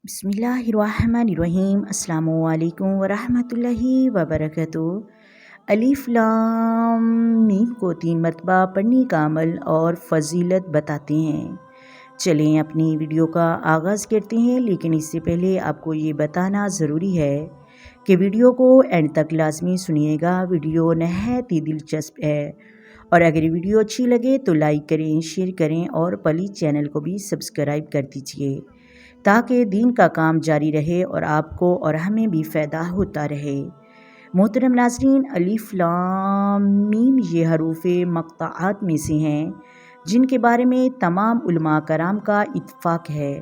بسم اللہ الرحمن الرحیم۔ السلام علیکم ورحمۃ اللہ وبرکاتہ۔ الف لام میم کو 3 مرتبہ پڑھنے کا عمل اور فضیلت بتاتے ہیں۔ چلیں اپنی ویڈیو کا آغاز کرتے ہیں، لیکن اس سے پہلے آپ کو یہ بتانا ضروری ہے کہ ویڈیو کو اینڈ تک لازمی سنیے گا۔ ویڈیو نہایت ہی دلچسپ ہے، اور اگر یہ ویڈیو اچھی لگے تو لائک کریں، شیئر کریں اور پلیز چینل کو بھی سبسکرائب کر دیجیے تاکہ دین کا کام جاری رہے اور آپ کو اور ہمیں بھی فائدہ ہوتا رہے۔ محترم ناظرین، الف لام میم یہ حروف مقطعات میں سے ہیں جن کے بارے میں تمام علماء کرام کا اتفاق ہے،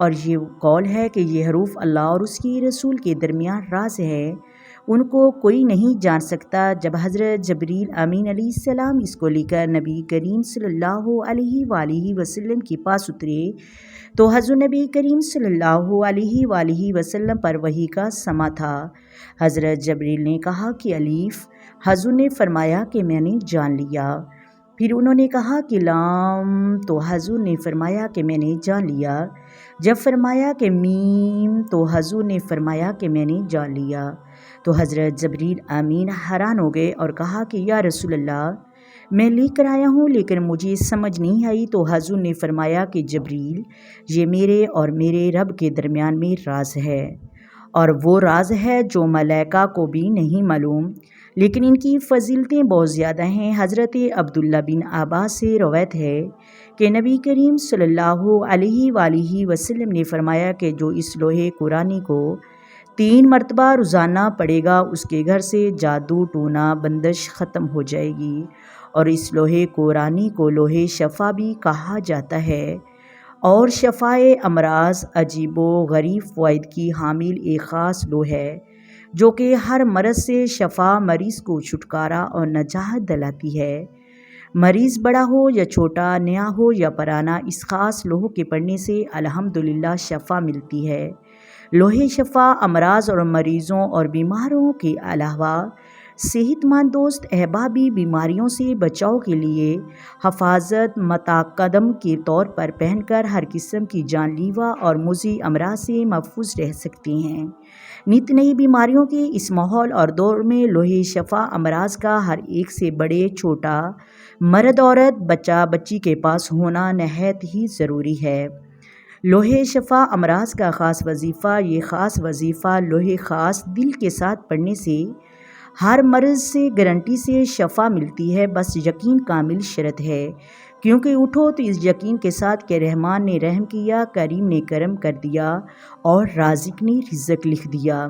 اور یہ قول ہے کہ یہ حروف اللہ اور اس کی رسول کے درمیان راز ہے، ان کو کوئی نہیں جان سکتا۔ جب حضرت جبریل امین علیہ السلام اس کو لے کر نبی کریم صلی اللہ علیہ وآلہ وسلم کے پاس اترے تو حضور نبی کریم صلی اللہ علیہ وآلہ وسلم پر وحی کا سماع تھا۔ حضرت جبریل نے کہا کہ الف، حضور نے فرمایا کہ میں نے جان لیا۔ پھر انہوں نے کہا کہ لام، تو حضور نے فرمایا کہ میں نے جان لیا۔ جب فرمایا کہ میم، تو حضور نے فرمایا کہ میں نے جان لیا۔ تو حضرت جبریل امین حیران ہو گئے اور کہا کہ یا رسول اللہ، میں لے کر آیا ہوں لیکن مجھے سمجھ نہیں آئی۔ تو حضور نے فرمایا کہ جبریل، یہ میرے اور میرے رب کے درمیان میں راز ہے، اور وہ راز ہے جو ملائکہ کو بھی نہیں معلوم، لیکن ان کی فضیلتیں بہت زیادہ ہیں۔ حضرت عبداللہ بن عباس سے روایت ہے کہ نبی کریم صلی اللہ علیہ وآلہ وسلم نے فرمایا کہ جو اس لوح قرآنی کو 3 مرتبہ روزانہ پڑھے گا، اس کے گھر سے جادو ٹونا بندش ختم ہو جائے گی، اور اس لوح قرآنی کو لوح شفا بھی کہا جاتا ہے، اور شفائے امراض عجیب و غریب فوائد کی حامل ایک خاص لوح ہے جو کہ ہر مرض سے شفا، مریض کو چھٹکارا اور نجات دلاتی ہے۔ مریض بڑا ہو یا چھوٹا، نیا ہو یا پرانا، اس خاص لوح کے پڑھنے سے الحمدللہ شفا ملتی ہے۔ لوح شفا امراض اور مریضوں اور بیماروں کے علاوہ صحت مند دوست احبابی بیماریوں سے بچاؤ کے لیے حفاظت متقدم کے طور پر پہن کر ہر قسم کی جان لیوا اور مضر امراض سے محفوظ رہ سکتے ہیں۔ نت نئی بیماریوں کے اس ماحول اور دور میں لوح شفا امراض کا ہر ایک سے بڑے چھوٹا، مرد عورت، بچہ بچی کے پاس ہونا نہایت ہی ضروری ہے۔ لوح شفا امراض کا خاص وظیفہ، یہ خاص وظیفہ لوح خاص دل کے ساتھ پڑھنے سے ہر مرض سے گارنٹی سے شفا ملتی ہے، بس یقین کامل شرط ہے۔ کیونکہ اٹھو تو اس یقین کے ساتھ کہ رحمان نے رحم کیا، کریم نے کرم کر دیا، اور رازق نے رزق لکھ دیا۔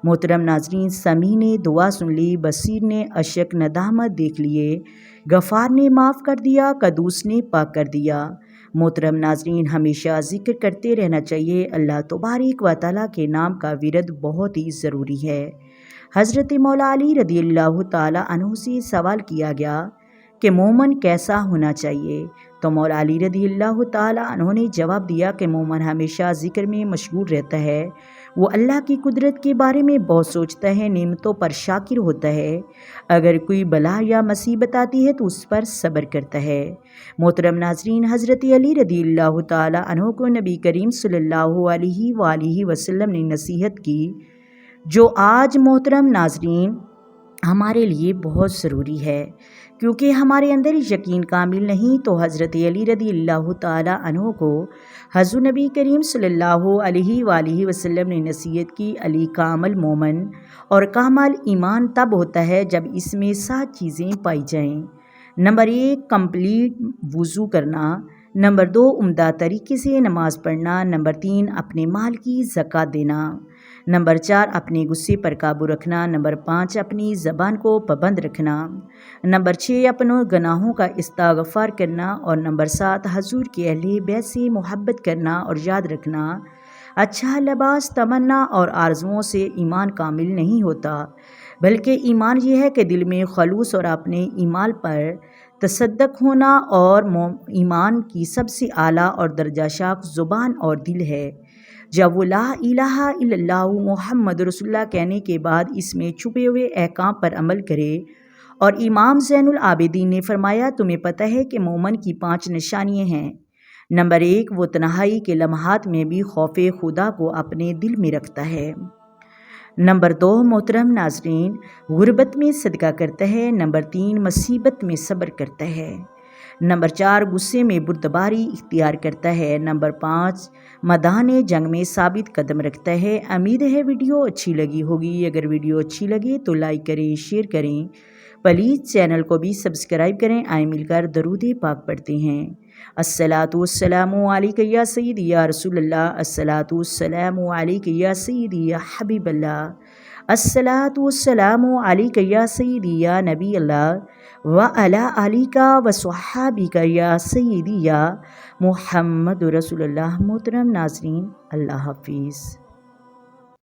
محترم ناظرین، سمیع نے دعا سن لی، بصیر نے اشک ندامت دیکھ لیے، غفار نے معاف کر دیا، قدوس نے پاک کر دیا۔ محترم ناظرین، ہمیشہ ذکر کرتے رہنا چاہیے۔ اللہ تبارک و تعالیٰ کے نام کا ورد بہت ہی ضروری ہے۔ حضرت مولا علی رضی اللہ تعالیٰ عنہ سے سوال کیا گیا کہ مومن کیسا ہونا چاہیے؟ تو مولا علی رضی اللہ تعالیٰ عنہ نے جواب دیا کہ مومن ہمیشہ ذکر میں مشغول رہتا ہے، وہ اللہ کی قدرت کے بارے میں بہت سوچتا ہے، نعمتوں پر شاکر ہوتا ہے، اگر کوئی بلا یا مصیبت آتی ہے تو اس پر صبر کرتا ہے۔ محترم ناظرین، حضرت علی رضی اللہ تعالیٰ عنہ کو نبی کریم صلی اللہ علیہ وآلہ وسلم نے نصیحت کی، جو آج محترم ناظرین ہمارے لیے بہت ضروری ہے، کیونکہ ہمارے اندر یقین کامل نہیں۔ تو حضرت علی رضی اللہ تعالیٰ عنہ کو حضور نبی کریم صلی اللہ علیہ وآلہ وسلم نے نصیحت کی، علی کامل مومن اور کامل ایمان تب ہوتا ہے جب اس میں 7 چیزیں پائی جائیں۔ نمبر 1، کمپلیٹ وضو کرنا۔ نمبر 2، عمدہ طریقے سے نماز پڑھنا۔ نمبر 3، اپنے مال کی زکوٰۃ دینا۔ نمبر 4، اپنے غصے پر قابو رکھنا۔ نمبر 5، اپنی زبان کو پابند رکھنا۔ نمبر 6، اپنوں گناہوں کا استغفار کرنا۔ اور نمبر 7، حضور کے اہل بیت سے محبت کرنا۔ اور یاد رکھنا، اچھا لباس تمنا اور آرزوؤں سے ایمان کامل نہیں ہوتا، بلکہ ایمان یہ ہے کہ دل میں خلوص اور اپنے ایمان پر تصدق ہونا، اور ایمان کی سب سے اعلیٰ اور درجہ شاخ زبان اور دل ہے۔ جب وہ لا الہ الا اللہ محمد رسول اللہ کہنے کے بعد اس میں چھپے ہوئے احکام پر عمل کرے، اور امام زین العابدین نے فرمایا، تمہیں پتہ ہے کہ مومن کی 5 نشانیاں ہیں نمبر 1، وہ تنہائی کے لمحات میں بھی خوف خدا کو اپنے دل میں رکھتا ہے۔ نمبر 2، محترم ناظرین، غربت میں صدقہ کرتا ہے۔ نمبر 3، مصیبت میں صبر کرتا ہے۔ نمبر 4، غصے میں بردباری اختیار کرتا ہے۔ نمبر 5، میدان جنگ میں ثابت قدم رکھتا ہے۔ امید ہے ویڈیو اچھی لگی ہوگی۔ اگر ویڈیو اچھی لگے تو لائک کریں، شیئر کریں، پلیز چینل کو بھی سبسکرائب کریں۔ آئیں مل کر درود پاک پڑھتے ہیں۔ الصلاۃ والسلام علیک یا سیدی یا رسول اللہ، الصلاۃ والسلام علیک یا سیدی یا حبیب اللہ، الصلاۃ والسلام علیک یا سیدی یا نبی اللہ وعلی آلک وصحابک یا سیدی یا محمد رسول اللہ۔ محترم ناظرین، اللہ حافظ۔